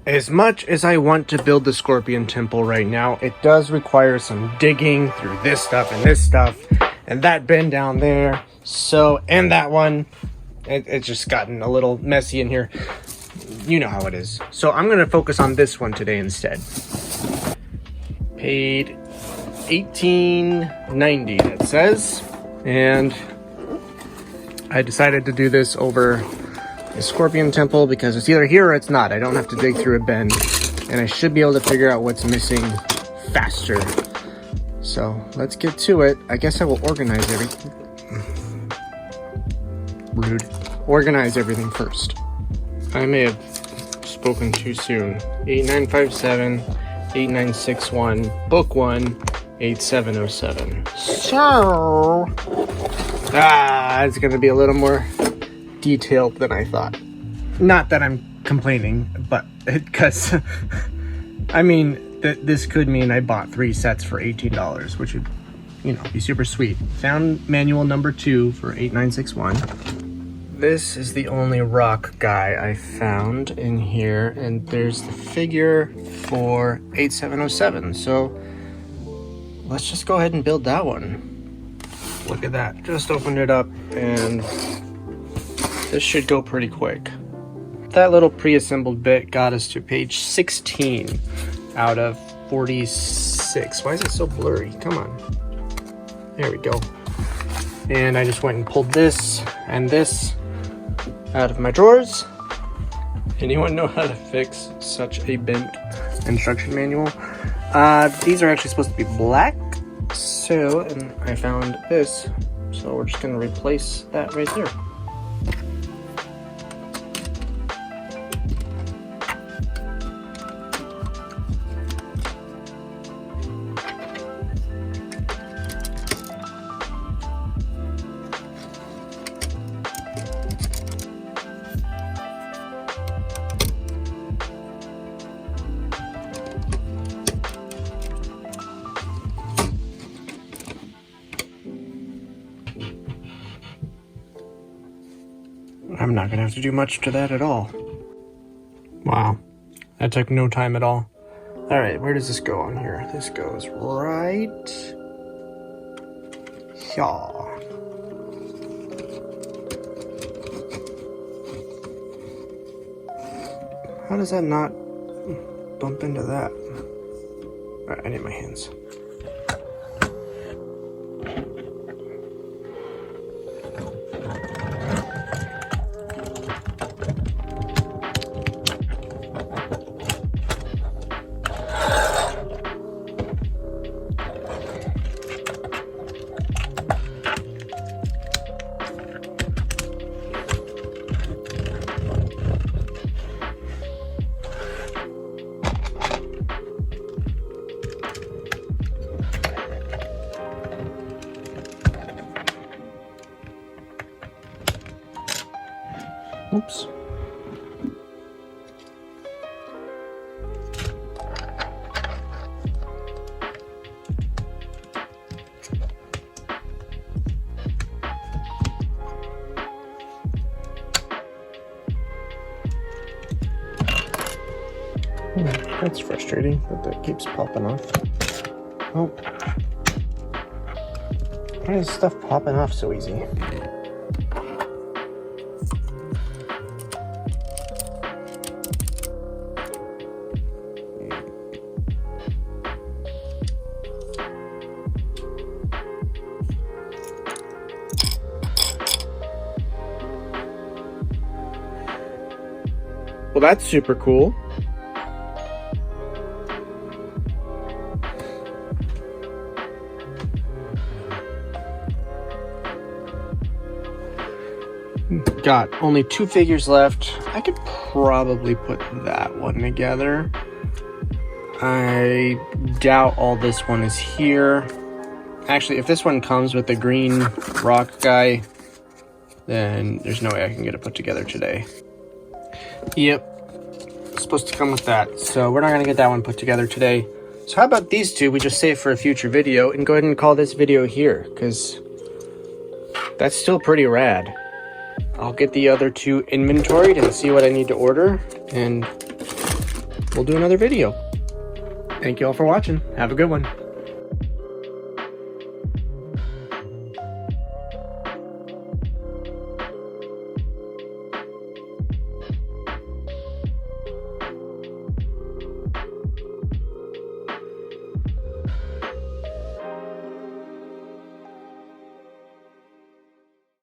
As much as I want to build the Scorpion Temple right now, it does require some digging through this stuff, and that bin down there. So, and that one, it's just gotten a little messy in here. You know how it is. So I'm going to focus on this one today instead. Paid $18.90, it says. And I decided to do this over a Scorpion Temple because it's either here or it's not. I don't have to dig through a bin, and I should be able to figure out what's missing faster. So let's get to it. I guess I will organize everything. Rude. Organize everything first. I may have spoken too soon. 8957, 8961, book 1, 8707. So, it's gonna be a little more detailed than I thought. Not that I'm complaining, but because I mean this could mean I bought 3 sets for $18, which would, you know, be super sweet. Found manual number 2 for 8961. This is the only rock guy I found in here, and there's the figure for 8707. So let's just go ahead and build that one. Look at that, just opened it up, and this should go pretty quick. That little pre-assembled bit got us to page 16 out of 46. Why is it so blurry? Come on. There we go. And I just went and pulled this and this out of my drawers. Anyone know how to fix such a bent instruction manual? These are actually supposed to be black. So, and I found this. So we're just gonna replace that right there. I'm not gonna have to do much to that at all. Wow, that took no time at all. All right, where does this go on here? This goes right here. How does that not bump into that? All right, I need my hands. Oops. That's frustrating that that keeps popping off. Oh. Why is stuff popping off so easy? Well, that's super cool. Got only 2 figures left. I could probably put that one together. I doubt all this one is here. Actually, if this one comes with the green rock guy, then there's no way I can get it put together today. Yep, it's supposed to come with that, so we're not gonna get that one put together today. So how about these two we just save for a future video and go ahead and call this video here, because that's still pretty rad. I'll get the other 2 inventoried and see what I need to order, and we'll do another video. Thank you all for watching. Have a good one.